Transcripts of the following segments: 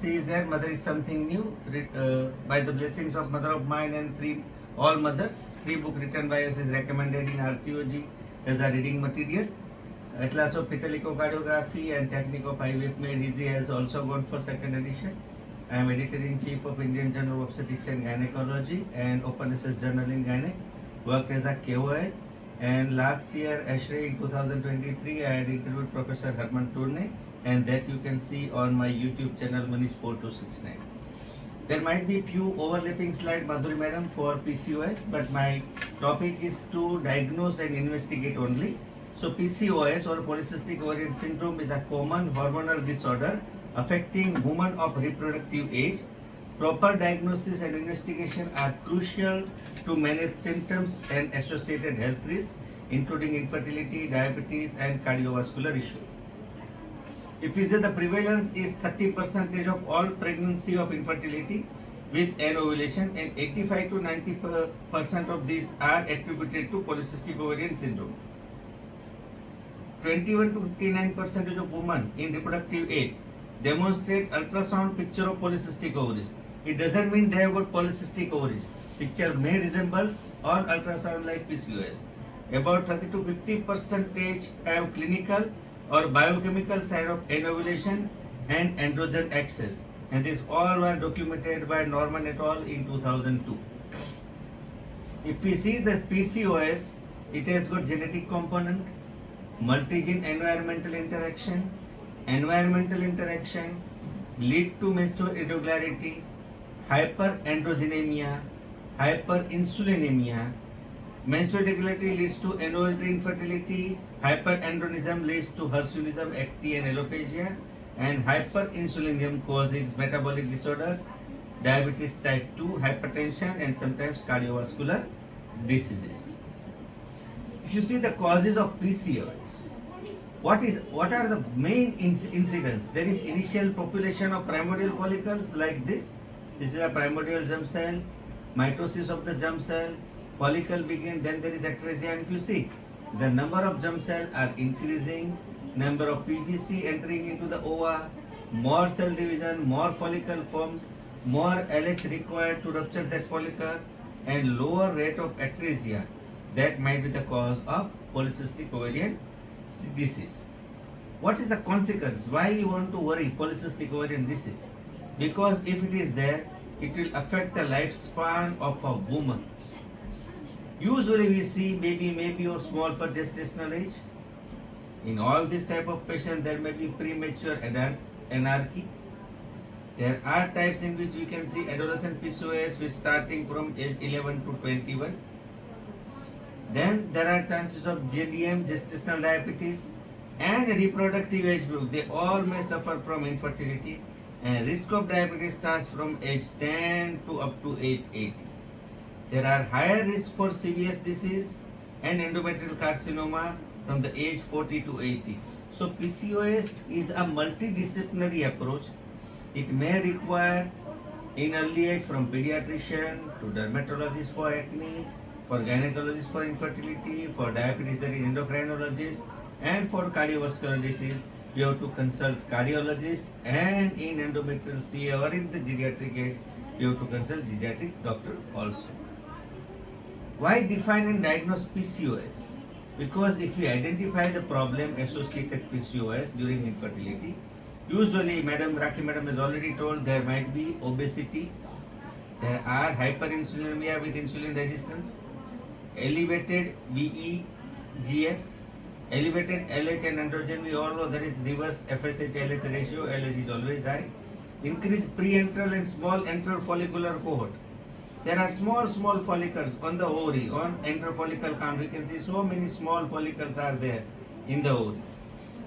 She is there, mother is something new. By the blessings of mother of mine and all mothers, 3 book written by us is recommended in RCOG as a reading material. Atlas of fetal echocardiography and technique of IVF made easy has also gone for second edition. I am editor-in-chief of Indian Journal of Obstetrics and Gynecology and Open Access Journal in Gyne. Worked as a KOL, and last year, actually in 2023, I had interviewed Professor Herman Tourne, and that you can see on my YouTube channel Manish 4269. There might be few overlapping slides, Madhuri madam, for PCOS, but my topic is to diagnose and investigate only. So PCOS or Polycystic Ovarian Syndrome is a common hormonal disorder affecting women of reproductive age. Proper diagnosis and investigation are crucial to manage symptoms and associated health risks, including infertility, diabetes, and cardiovascular issues. If we say the prevalence is 30% of all pregnancy of infertility with an ovulation, and 85 to 90% of these are attributed to polycystic ovarian syndrome. 21 to 59% of women in reproductive age demonstrate ultrasound picture of polycystic ovaries. It doesn't mean they have got polycystic ovaries. Picture may resembles on ultrasound like PCOS. About 30 to 50% have clinical or biochemical sign of anovulation and androgen excess, and these all were documented by Norman et al. In 2002. If we see the PCOS, it has got genetic component, multi-gene environmental interaction lead to menstrual irregularity, hyperandrogenemia, hyperinsulinemia. Menstrual irregularity leads to involuntary infertility, hyperandrogenism leads to hirsutism, acne and alopecia, and hyperinsulinism causes metabolic disorders, diabetes type 2, hypertension, and sometimes cardiovascular diseases. If you see the causes of PCOS, what are the main incidents? There is initial population of primordial follicles like this. This is a primordial germ cell, mitosis of the germ cell, follicle begin, then there is atresia, and if you see, the number of germ cells are increasing, number of PGC entering into the ova, more cell division, more follicle formed, more LH required to rupture that follicle, and lower rate of atresia. That might be the cause of polycystic ovarian disease. What is the consequence? Why we want to worry polycystic ovarian disease? Because if it is there, it will affect the lifespan of a woman. Usually we see baby may be or small for gestational age. In all this type of patient, there may be premature anarchy. There are types in which we can see adolescent PCOS which starting from age 11 to 21. Then there are chances of GDM, gestational diabetes, and reproductive age group. They all may suffer from infertility, and risk of diabetes starts from age 10 to up to age 80. There are higher risk for CVS disease and endometrial carcinoma from the age 40 to 80. So PCOS is a multidisciplinary approach. It may require in early age from pediatrician to dermatologist for acne, for gynecologist for infertility, for diabetes there is endocrinologist, and for cardiovascular disease you have to consult cardiologist, and in endometrial CA or in the geriatric age you have to consult geriatric doctor also. Why define and diagnose PCOS? Because if we identify the problem associated PCOS during infertility, usually Raki madam has already told there might be obesity, there are hyperinsulinemia with insulin resistance, elevated VEGF, elevated LH and androgen. We all know there is reverse FSH-LH ratio, LH is always high, increased pre-antral and small antral follicular cohort. There are small follicles on the ovary, on antral follicle count. We can see so many small follicles are there in the ovary.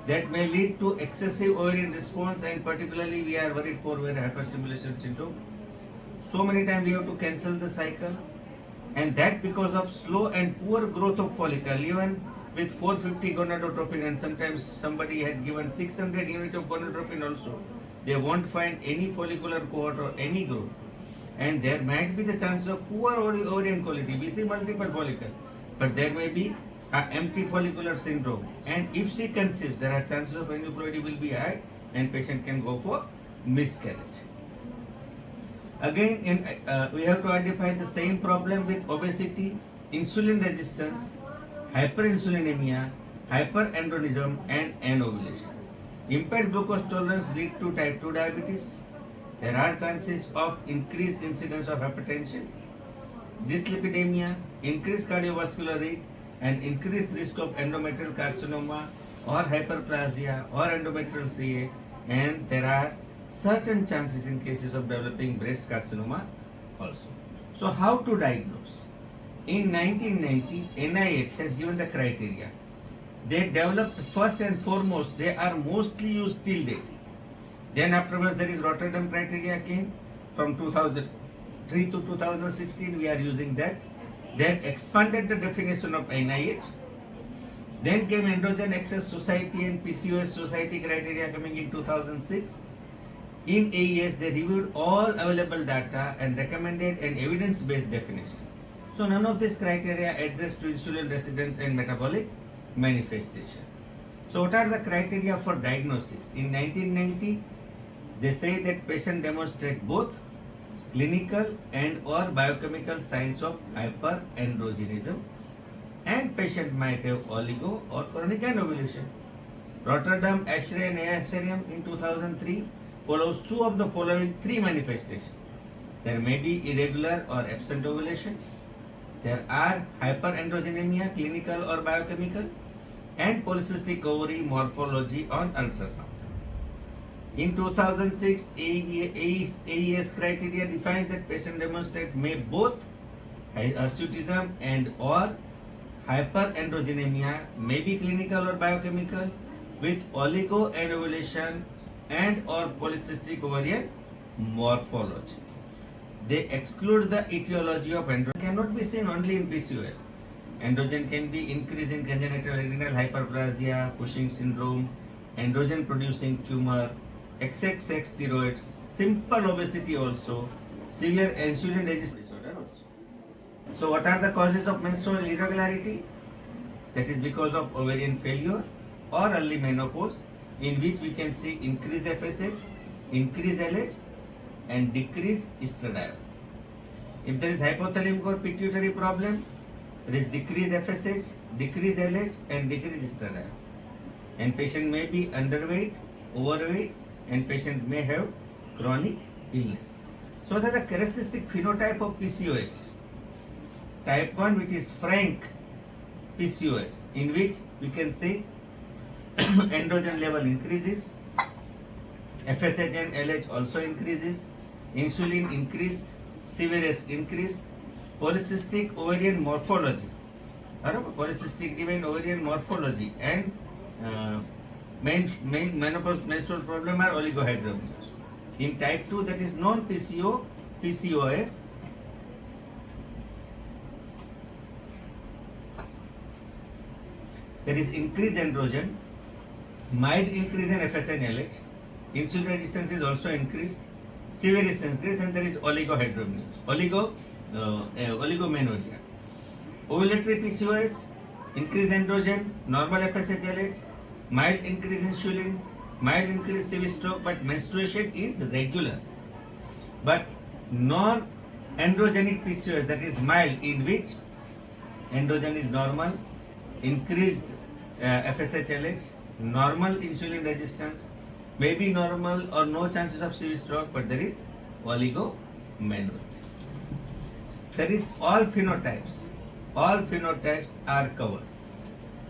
That may lead to excessive ovarian response, and particularly we are worried for ovarian hyperstimulation syndrome. So many times we have to cancel the cycle, and that because of slow and poor growth of follicle, even with 450 gonadotropin, and sometimes somebody had given 600 units of gonadotropin also, they won't find any follicular cohort or any growth. And there might be the chance of poor ovarian quality. We see multiple follicles, but there may be an empty follicular syndrome. And if she conceives, there are chances of aneuploidy will be high, and patient can go for miscarriage. Again, we have to identify the same problem with obesity, insulin resistance, hyperinsulinemia, hyperandrogenism, and anovulation. Impaired glucose tolerance lead to type 2 diabetes. There are chances of increased incidence of hypertension, dyslipidemia, increased cardiovascular risk, and increased risk of endometrial carcinoma or hyperplasia or endometrial CA, and there are certain chances in cases of developing breast carcinoma also. So how to diagnose? In 1990, NIH has given the criteria. They developed first and foremost, they are mostly used till date. Then afterwards there is Rotterdam criteria came from 2003 to 2016, we are using that. Then expanded the definition of NIH. Then came Androgen Access Society and PCOS Society criteria coming in 2006. In AES, they reviewed all available data and recommended an evidence-based definition. So none of these criteria address to insulin resistance and metabolic manifestation. So what are the criteria for diagnosis? In 1990, they say that patient demonstrate both clinical and or biochemical signs of hyperandrogenism, and patient might have oligo or chronic anovulation. Rotterdam, Ashray and Asarium in 2003 follows two of the following three manifestations. There may be irregular or absent ovulation. There are hyperandrogenemia, clinical or biochemical, and polycystic ovary morphology on ultrasound. In 2006, AES criteria defines that patient demonstrate may both hirsutism and or hyperandrogenemia, may be clinical or biochemical, with oligoanovulation and or polycystic ovarian morphology. They exclude the etiology of androgen. Cannot be seen only in PCOS. Androgen can be increase in congenital adrenal hyperplasia, Cushing syndrome, androgen producing tumor, XXX steroids, simple obesity also, severe insulin resistance disorder also. So what are the causes of menstrual irregularity? That is because of ovarian failure or early menopause, in which we can see increased FSH, increased LH, and decreased estradiol. If there is hypothalamic or pituitary problem, there is decreased FSH, decreased LH, and decreased estradiol. And patient may be underweight, overweight, and patient may have chronic illness. So there is a characteristic phenotype of PCOS. Type 1, which is frank PCOS, in which we can see androgen level increases, FSH and LH also increases, insulin increased, CVRS increased, polycystic ovarian morphology, polycystic given ovarian morphology, and main menopause menstrual problem are oligohydramnios. In type 2, that is non-PCO, PCOS, there is increased androgen, mild increase in FSH and LH, insulin resistance is also increased, severe is increased, and there is oligohydramnios, oligomenorrhea. Ovulatory PCOS, increased androgen, normal FSH LH, mild increase in insulin, mild increase severe stroke, but menstruation is regular. But non-androgenic PCOS, that is mild, in which androgen is normal, increased FSH LH, normal insulin resistance, may be normal or no chances of severe stroke, but there is oligomenorrhea. There is all phenotypes are covered.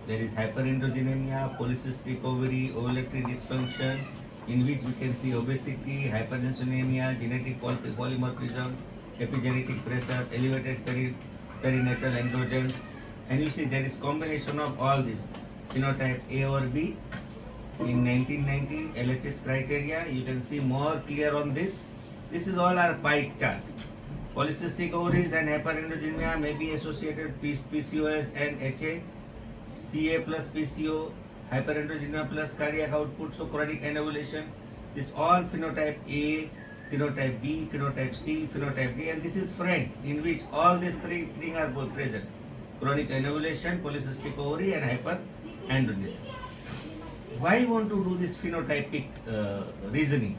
There is hyperandrogenemia, polycystic ovary, ovulatory dysfunction, in which we can see obesity, hyperinsulinemia, genetic polymorphism, epigenetic pressure, elevated perinatal androgens, and you see there is combination of all this. Phenotype A or B. In 1990 LHS criteria, you can see more clear on this. This is all our pie chart. Polycystic ovaries and hyperandrogenemia may be associated with PCOS and HA, CA plus PCO, hyperandrogenemia plus cardiac output, so chronic anovulation. This all phenotype A, phenotype B, phenotype C, phenotype D, and this is frank, in which all these three things are both present. Chronic anovulation, polycystic ovary, and hyperandrogenemia. Why you want to do this phenotypic reasoning?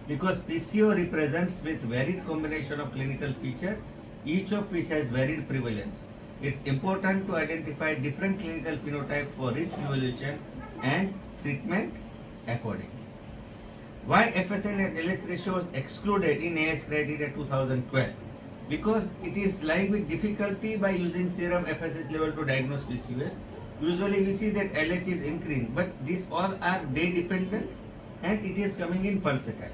because PCO represents with varied combination of clinical features, each of which has varied prevalence. It's important to identify different clinical phenotype for risk evaluation and treatment accordingly. Why FSH and LH ratio was excluded in AS criteria 2012? Because it is lying with difficulty by using serum FSH level to diagnose PCOS. Usually we see that LH is increasing, but these all are day dependent and it is coming in pulsatile.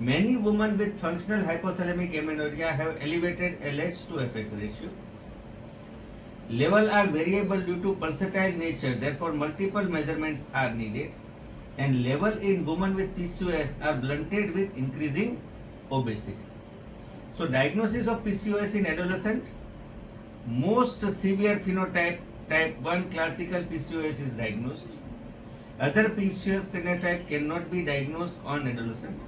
Many women with functional hypothalamic amenorrhea have elevated LH to FSH ratio. Level are variable due to pulsatile nature, therefore multiple measurements are needed. And level in women with PCOS are blunted with increasing obesity. So diagnosis of PCOS in adolescent, most severe phenotype type 1 classical PCOS is diagnosed. Other PCOS phenotype cannot be diagnosed on adolescent.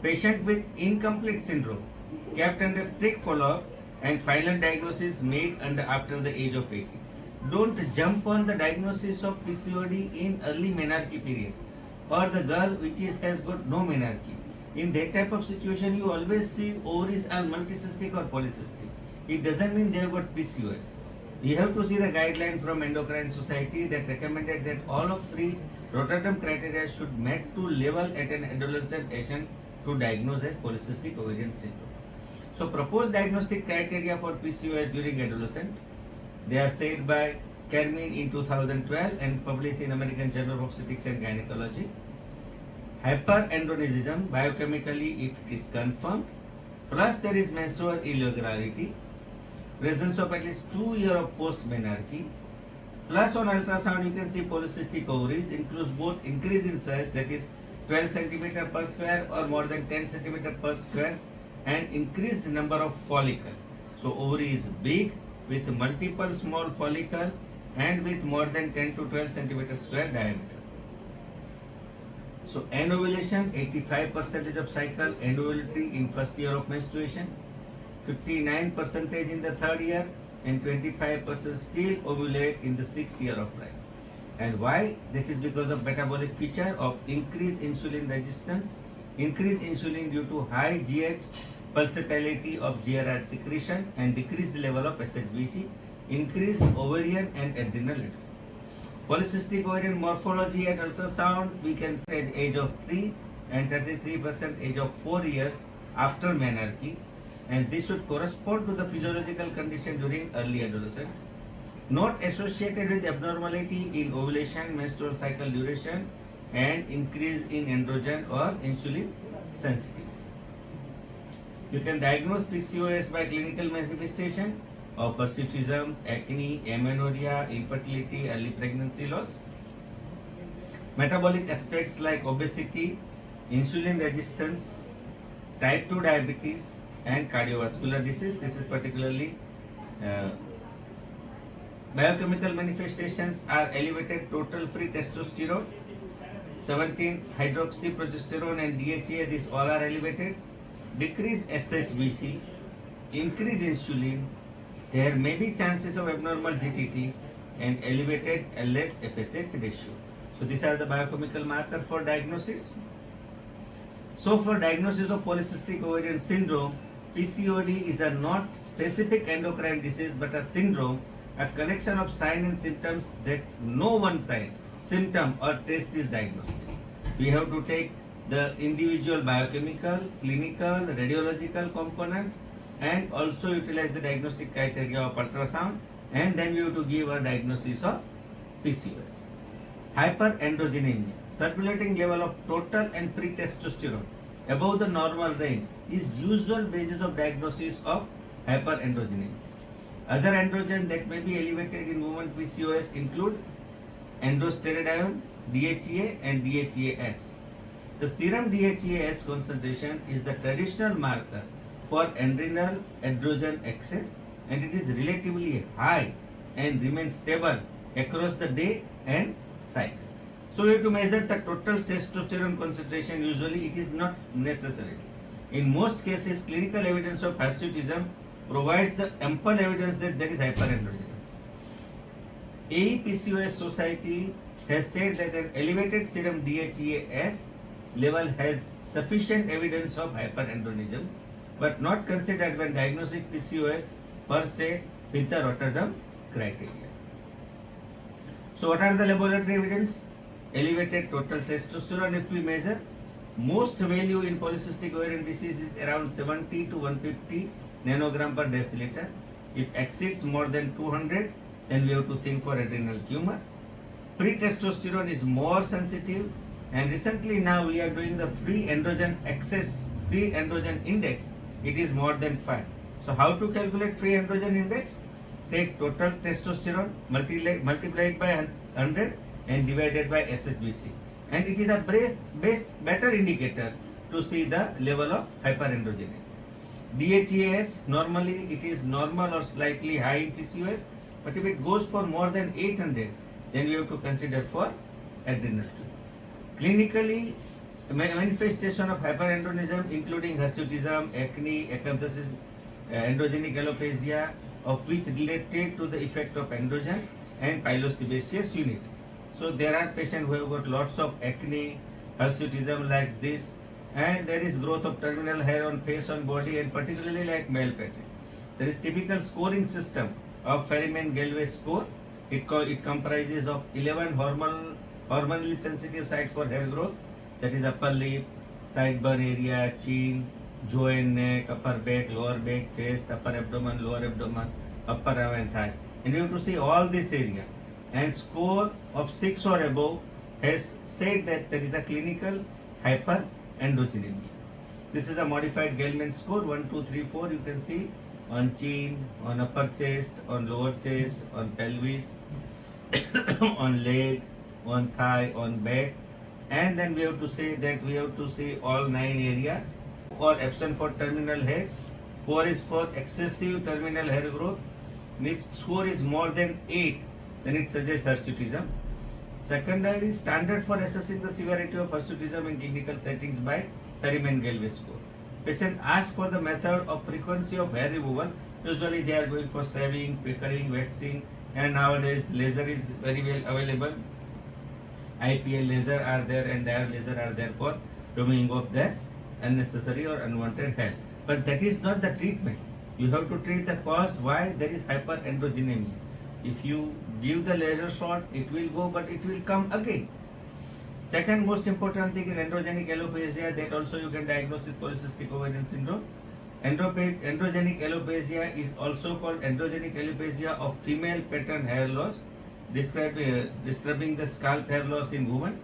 Patient with incomplete syndrome kept under strict follow-up and final diagnosis made after the age of 80. Don't jump on the diagnosis of PCOD in early menarche period, or the girl which has got no menarche. In that type of situation, you always see ovaries are multicystic or polycystic. It doesn't mean they have got PCOS. You have to see the guideline from Endocrine Society that recommended that all of three Rotterdam criteria should met to level at an adolescent patient to diagnose as polycystic ovarian syndrome. So proposed diagnostic criteria for PCOS during adolescent, they are said by Carmine in 2012 and published in American Journal of Obstetrics and Gynecology. Hyperandrogenism, biochemically if it is confirmed, plus there is menstrual irregularity, presence of at least 2 years of post-menarche, plus on ultrasound you can see polycystic ovaries, includes both increase in size, that is 12 cm per square or more than 10 cm per square, and increased number of follicle. So ovary is big with multiple small follicle and with more than 10 to 12 cm square diameter. So anovulation, 85% of cycle, anovulatory in first year of menstruation, 59% in the third year, and 25% still ovulate in the 6th year of life. And why? This is because of metabolic feature of increased insulin resistance, increased insulin due to high GH pulsatility of GRH secretion, and decreased level of SHBG, increased ovarian and adrenal. Polycystic ovarian morphology at ultrasound, we can say at age of 3 and 33% age of 4 years after menarche, and this should correspond to the physiological condition during early adolescence. Not associated with abnormality in ovulation, menstrual cycle duration, and increase in androgen or insulin sensitivity. You can diagnose PCOS by clinical manifestation of hirsutism, acne, amenorrhea, infertility, early pregnancy loss. Metabolic aspects like obesity, insulin resistance, type 2 diabetes, and cardiovascular disease. This is particularly biochemical manifestations are elevated total free testosterone, 17 hydroxyprogesterone and DHEA, these all are elevated. Decreased SHBG, increased insulin, there may be chances of abnormal GTT, and elevated LS FSH ratio. So these are the biochemical markers for diagnosis. So for diagnosis of polycystic ovarian syndrome, PCOD is a not specific endocrine disease but a syndrome, a collection of signs and symptoms that no one sign, symptom or test is diagnosed. We have to take the individual biochemical, clinical, radiological component, and also utilize the diagnostic criteria of ultrasound, and then we have to give a diagnosis of PCOS. Hyperandrogenemia, circulating level of total and free testosterone above the normal range is usual basis of diagnosis of hyperandrogenemia. Other androgen that may be elevated in women PCOS include androstenedione, DHEA, and DHEAS. The serum DHEAS concentration is the traditional marker for adrenal androgen excess, and it is relatively high and remains stable across the day and cycle. So we have to measure the total testosterone concentration. Usually it is not necessary. In most cases, clinical evidence of hirsutism provides the ample evidence that there is hyperandrogenism. AEPCOS Society has said that an elevated serum DHEAS level has sufficient evidence of hyperandrogenism, but not considered when diagnosing PCOS per se with the Rotterdam criteria. So what are the laboratory evidence? Elevated total testosterone if we measure. Most value in polycystic ovarian disease is around 70 to 150 nanogram per deciliter. If exceeds more than 200, then we have to think for adrenal tumor. Pre-testosterone is more sensitive, and recently now we are doing the free androgen index. It is more than 5. So how to calculate free androgen index? Take total testosterone multiplied by 100 and divided by SHBC, and it is a better indicator to see the level of hyperandrogenemia. DHEAS, normally it is normal or slightly high in PCOS, but if it goes for more than 800, then we have to consider for adrenal tumor. Clinically, manifestation of hyperandrogenism including hirsutism, acne, acanthosis, androgenic alopecia, of which related to the effect of androgen and pilosebaceous unit. So there are patients who have got lots of acne, hirsutism like this, and there is growth of terminal hair on face, on body, and particularly like male pattern. There is typical scoring system of Ferryman-Galway score. It comprises of 11 hormonally sensitive sites for hair growth, that is upper lip, sideburn area, chin, jaw and neck, upper back, lower back, chest, upper abdomen, lower abdomen, upper arm and thigh. And you have to see all this area. And score of 6 or above has said that there is a clinical hyperandrogenemia. This is a modified Gell-Mann score, 1, 2, 3, 4. You can see on chin, on upper chest, on lower chest, on pelvis, on leg, on thigh, on back. And then we have to say that we have to see all 9 areas. Or absent for terminal hair. 4 is for excessive terminal hair growth. And if score is more than 8, then it suggests hirsutism. Secondary standard for assessing the severity of hirsutism in clinical settings by Ferryman-Galway score. Patient asks for the method of frequency of hair removal. Usually they are going for shaving, pickling, waxing, and nowadays laser is very well available. IPL laser are there and diode laser are there for removing of the unnecessary or unwanted hair. But that is not the treatment. You have to treat the cause why there is hyperandrogenemia. If you give the laser shot, it will go, but it will come again. Second most important thing is androgenic alopecia, that also you can diagnose with polycystic ovarian syndrome. Androgenic alopecia is also called androgenic alopecia of female pattern hair loss, disturbing the scalp hair loss in women.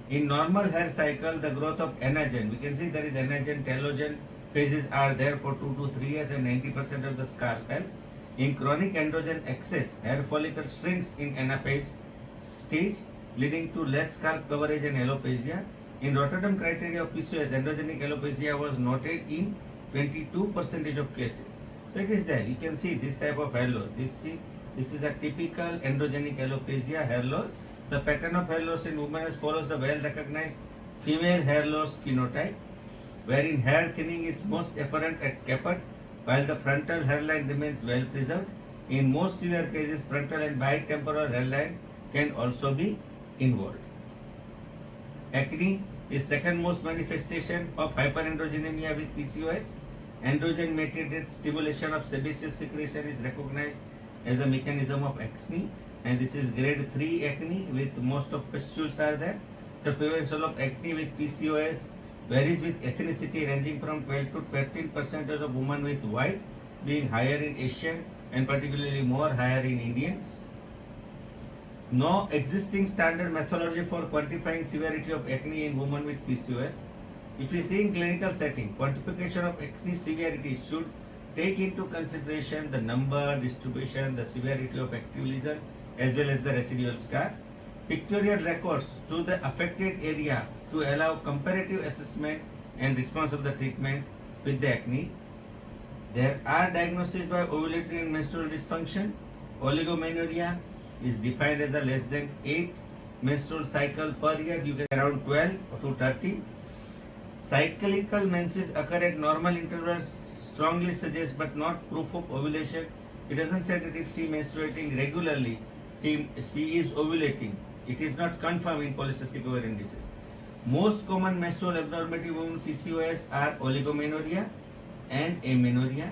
In normal hair cycle, the growth of anagen, we can see there is anagen, telogen phases are there for 2 to 3 years and 90% of the scalp health. In chronic androgen excess, hair follicle shrinks in anaphase stage, leading to less scalp coverage and alopecia. In Rotterdam criteria of PCOS, androgenic alopecia was noted in 22% of cases. So it is there. You can see this type of hair loss. This is a typical androgenic alopecia hair loss. The pattern of hair loss in women follows the well-recognized female hair loss phenotype, wherein hair thinning is most apparent at caput, while the frontal hairline remains well preserved. In most severe cases, frontal and bitemporal hairline can also be involved. Acne is second most manifestation of hyperandrogenemia with PCOS. Androgen-mediated stimulation of sebaceous secretion is recognized as a mechanism of acne, and this is grade 3 acne with most of pustules are there. The prevalence of acne with PCOS varies with ethnicity ranging from 12 to 13% of women with white, being higher in Asian and particularly more higher in Indians. No existing standard methodology for quantifying severity of acne in women with PCOS. If we see in clinical setting, quantification of acne severity should take into consideration the number, distribution, the severity of active lesion as well as the residual scar. Pictorial records to the affected area to allow comparative assessment and response of the treatment with the acne. There are diagnoses by ovulatory and menstrual dysfunction. Oligomenorrhea is defined as a less than 8 menstrual cycle per year. You get around 12 to 13. Cyclical menses occur at normal intervals strongly suggest but not proof of ovulation. It doesn't say that if she is menstruating regularly, she is ovulating. It is not confirmed in polycystic ovarian disease. Most common menstrual abnormality in women with PCOS are oligomenorrhea and amenorrhea.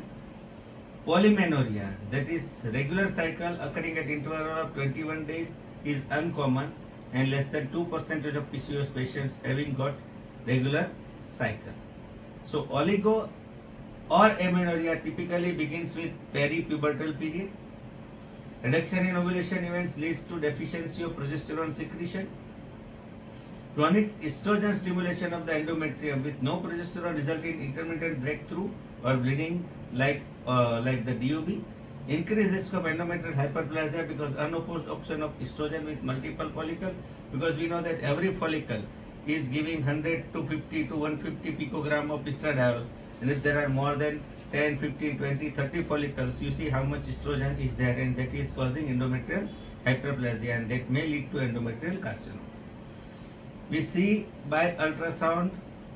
Polymenorrhea, that is regular cycle occurring at interval of 21 days, is uncommon, and less than 2% of PCOS patients having got regular cycle. So oligo or amenorrhea typically begins with peripubertal period. Reduction in ovulation events leads to deficiency of progesterone secretion. Chronic estrogen stimulation of the endometrium with no progesterone resulting in intermittent breakthrough or bleeding like the DUB. Increased risk of endometrial hyperplasia because unopposed action of estrogen with multiple follicles, because we know that every follicle is giving 100 to 50 to 150 picogram of estradiol, and if there are more than 10, 15, 20, 30 follicles, you see how much estrogen is there, and that is causing endometrial hyperplasia, and that may lead to endometrial carcinoma. We see by ultrasound,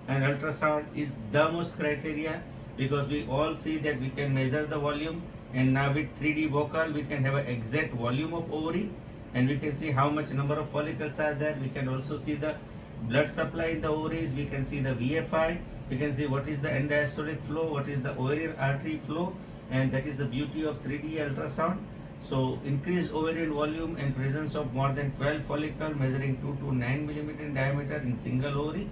and ultrasound is the most criteria because we all see that we can measure the volume, and now with 3D vocal we can have an exact volume of ovary, and we can see how much number of follicles are there. We can also see the blood supply in the ovaries, we can see the VFI, we can see what is the end diastolic flow, what is the ovarian artery flow, and that is the beauty of 3D ultrasound. So increased ovarian volume and presence of more than 12 follicles measuring 2 to 9 millimeter in diameter in single ovary.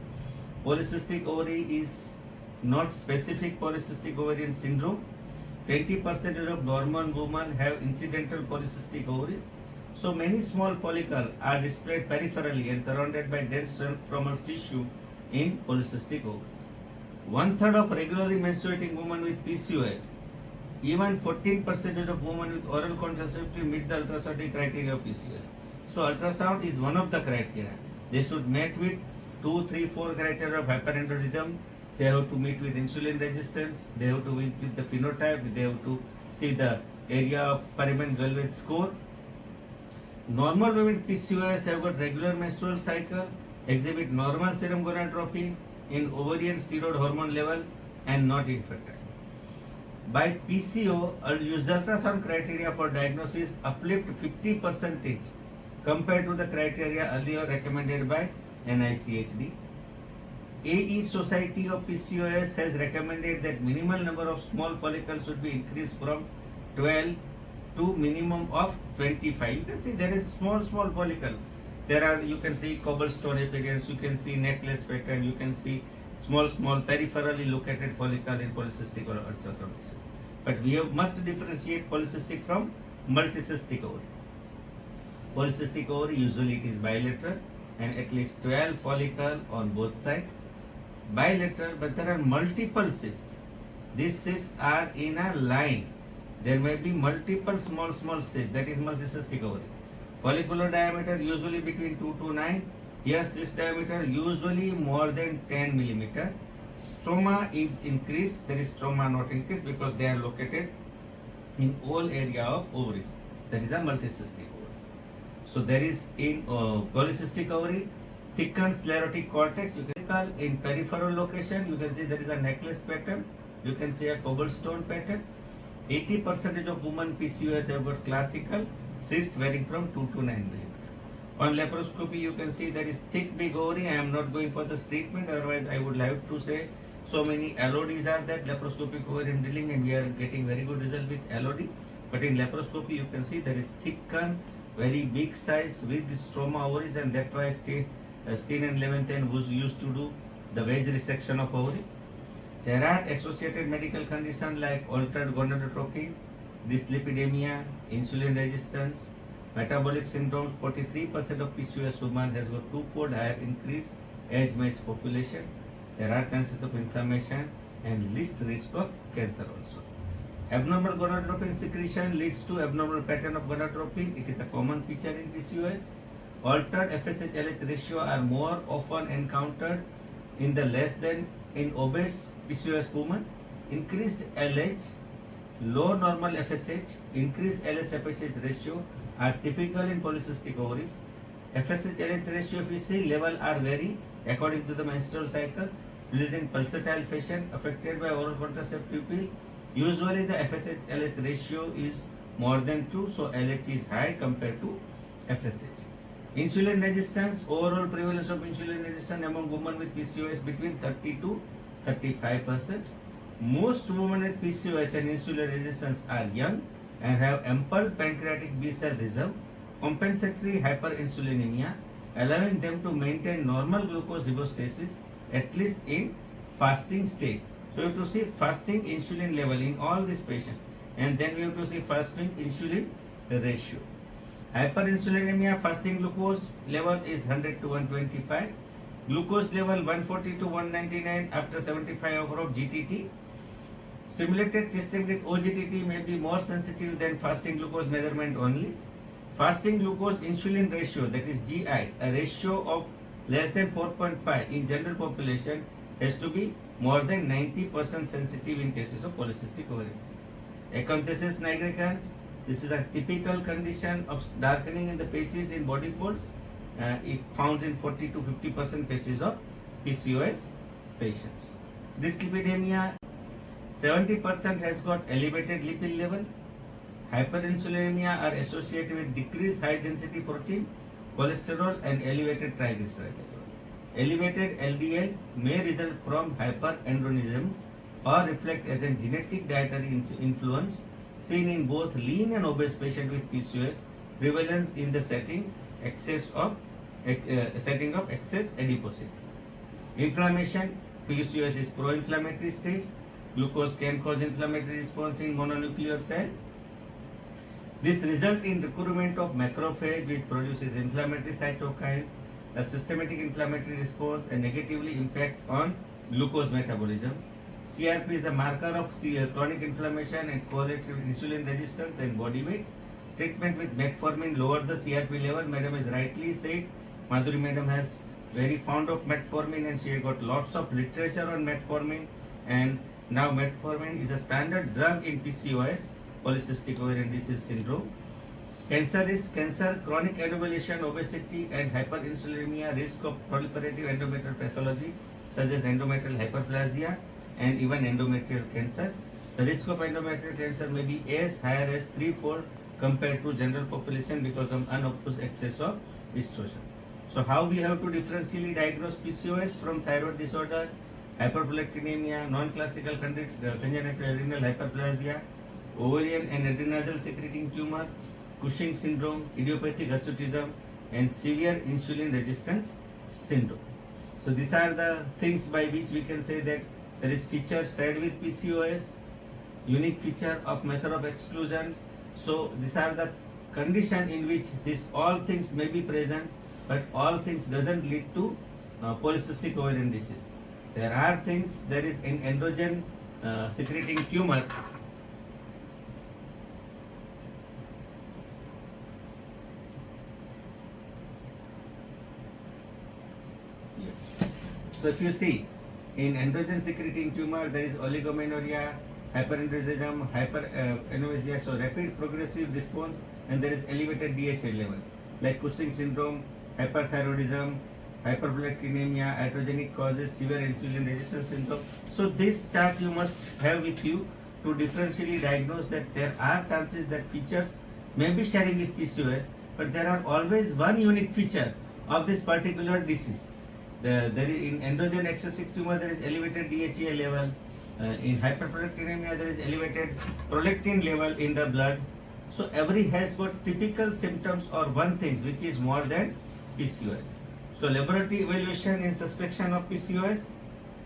Polycystic ovary is not specific polycystic ovarian syndrome. 20% of normal women have incidental polycystic ovaries. So many small follicles are displayed peripherally and surrounded by dense stromal tissue in polycystic ovaries. 1/3 of regularly menstruating women with PCOS, even 14% of women with oral contraceptive meet the ultrasound criteria of PCOS. So ultrasound is one of the criteria. They should meet with 2, 3, 4 criteria of hyperandrogenism. They have to meet with insulin resistance. They have to meet with the phenotype. They have to see the area of Perriman-Galvez score. Normal women with PCOS have got regular menstrual cycle, exhibit normal serum gonadotropin in ovarian steroid hormone level, and not infertile. By PCO, use ultrasound criteria for diagnosis uplift 50% compared to the criteria earlier recommended by NICHD. AE Society of PCOS has recommended that minimal number of small follicles should be increased from 12 to minimum of 25. You can see there is small follicles. There are, you can see cobblestone appearance, you can see necklace pattern, you can see small peripherally located follicle in polycystic or ultrasound cases. But we must differentiate polycystic from multicystic ovary. Polycystic ovary usually it is bilateral and at least 12 follicles on both sides. Bilateral, but there are multiple cysts. These cysts are in a line. There may be multiple small cysts, that is multicystic ovary. Follicular diameter usually between 2 to 9. Here cyst diameter usually more than 10 millimeter. Stroma is increased. There is stroma not increased because they are located in all area of ovaries. That is a multicystic ovary. So there is in polycystic ovary, thickened sclerotic cortex. You can call in peripheral location. You can see there is a necklace pattern. You can see a cobblestone pattern. 80% of women PCOS have got classical cyst varying from 2 to 9 millimeter. On laparoscopy, you can see there is thick big ovary. I am not going for this treatment. Otherwise, I would like to say so many LODs are there, laparoscopic ovarian drilling, and we are getting very good result with LOD. But in laparoscopy, you can see there is thickened, very big size with the stroma ovaries, and that's why Steen and Leventhal was used to do the wedge resection of ovary. There are associated medical conditions like altered gonadotropin, dyslipidemia, insulin resistance, metabolic syndromes. 43% of PCOS women has got twofold higher increase age-matched population. There are chances of inflammation and least risk of cancer also. Abnormal gonadotropin secretion leads to abnormal pattern of gonadotropin. It is a common feature in PCOS. Altered FSH-LH ratio are more often encountered in the less than in obese PCOS women. Increased LH, low normal FSH, increased LH-FSH ratio are typical in polycystic ovaries. FSH-LH ratio, if you see, level are vary according to the menstrual cycle. This is in pulsatile fashion affected by oral contraceptive pill. Usually the FSH-LH ratio is more than 2, so LH is high compared to FSH. Insulin resistance, overall prevalence of insulin resistance among women with PCOS between 30 to 35%. Most women with PCOS and insulin resistance are young and have ample pancreatic B cell reserve, compensatory hyperinsulinemia, allowing them to maintain normal glucose homeostasis at least in fasting stage. So you have to see fasting insulin level in all these patients, and then we have to see fasting insulin ratio. Hyperinsulinemia, fasting glucose level is 100 to 125. Glucose level 140 to 199 after 75 hours of GTT. Stimulated testing with OGTT may be more sensitive than fasting glucose measurement only. Fasting glucose insulin ratio, that is GI, a ratio of less than 4.5 in general population has to be more than 90% sensitive in cases of polycystic ovarian. Acanthosis nigricans, this is a typical condition of darkening in the patches in body folds. It found in 40 to 50% cases of PCOS patients. Dyslipidemia, 70% has got elevated lipid level. Hyperinsulinemia are associated with decreased high density protein, cholesterol and elevated triglyceride level. Elevated LDL may result from hyperandrogenism or reflect as a genetic dietary influence seen in both lean and obese patients with PCOS, prevalence in the setting of excess adiposity. Inflammation, PCOS is pro-inflammatory stage. Glucose can cause inflammatory response in mononuclear cell. This results in recruitment of macrophage which produces inflammatory cytokines, a systematic inflammatory response and negatively impact on glucose metabolism. CRP is a marker of chronic inflammation and correlated with insulin resistance and body weight. Treatment with metformin lower the CRP level. Madam has rightly said, Madhuri madam has very fond of metformin and she got lots of literature on metformin, and now metformin is a standard drug in PCOS, Polycystic Ovarian Disease syndrome. Cancer risk, chronic anovulation, obesity and hyperinsulinemia, risk of proliferative endometrial pathology such as endometrial hyperplasia and even endometrial cancer. The risk of endometrial cancer may be as higher as 3-fold compared to general population because of unopposed excess of estrogen. So how we have to differentially diagnose PCOS from thyroid disorder, hyperprolactinemia, non-classical congenital adrenal hyperplasia, ovarian and adrenal secreting tumor, Cushing syndrome, idiopathic hirsutism and severe insulin resistance syndrome. So these are the things by which we can say that there is feature shared with PCOS, unique feature of method of exclusion. So these are the condition in which this all things may be present, but all things doesn't lead to polycystic ovarian disease. There are things, there is an androgen secreting tumor. So if you see, in androgen secreting tumor, there is oligomenorrhea, hyperandrogenism, hyperanorexia, so rapid progressive response, and there is elevated DHA level, like Cushing syndrome, hyperthyroidism, hyperprolactinemia, iatrogenic causes, severe insulin resistance syndrome. So this chart you must have with you to differentially diagnose that there are chances that features may be sharing with PCOS, but there are always one unique feature of this particular disease. There is in androgen excess tumor there is elevated DHA level. In hyperprolactinemia there is elevated prolactin level in the blood. So every has got typical symptoms or one thing which is more than PCOS. So laboratory evaluation in suspicion of PCOS,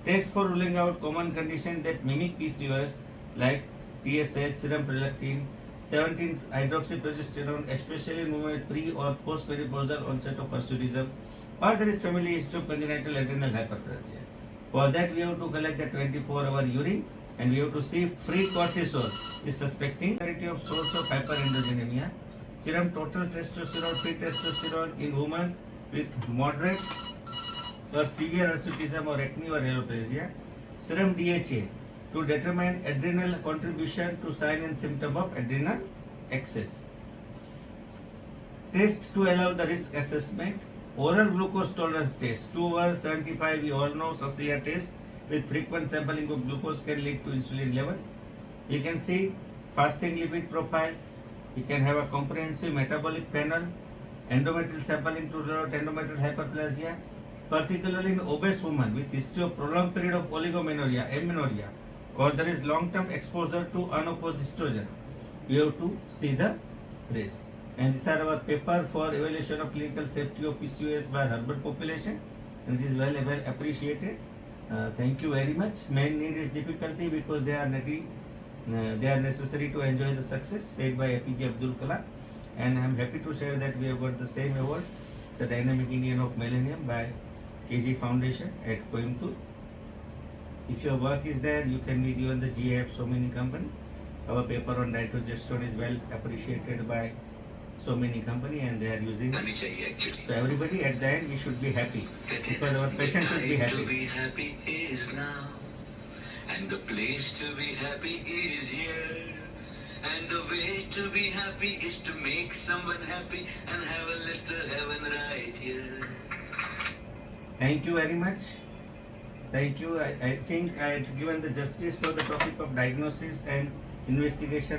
test for ruling out common condition that mimic PCOS like TSH, serum prolactin, 17-hydroxyprogesterone, especially in women with pre or post-menopausal onset of hirsutism, or there is family history of congenital adrenal hyperplasia. For that we have to collect the 24-hour urine and we have to see free cortisol is suspecting severity of source of hyperandrogenemia. Serum total testosterone, free testosterone in women with moderate or severe hirsutism or acne or alopecia. Serum DHA to determine adrenal contribution to sign and symptom of adrenal excess. Test to allow the risk assessment. Oral glucose tolerance test, 2/75, we all know Sasiya test with frequent sampling of glucose can lead to insulin level. You can see fasting lipid profile. You can have a comprehensive metabolic panel, endometrial sampling to rule out endometrial hyperplasia, particularly in obese women with history of prolonged period of oligomenorrhea, amenorrhea, or there is long-term exposure to unopposed estrogen. You have to see the race. And these are our paper for evaluation of clinical safety of PCOS by urban population, and it is well appreciated. Thank you very much. Main need is difficulty because they are necessary to enjoy the success, said by APJ Abdul Kalam. And I am happy to share that we have got the same award, the Dynamic Indian of Millennium by KG Foundation at Coimbatore. If your work is there, you can be given the GI of so many company. Our paper on dydrogesterone is well appreciated by so many company and they are using it. So everybody at the end we should be happy because our patient should be happy. To be happy is now, and the place to be happy is here. And the way to be happy is to make someone happy and have a little heaven right here. Thank you very much. Thank you. I think I had given the justice for the topic of diagnosis and investigation.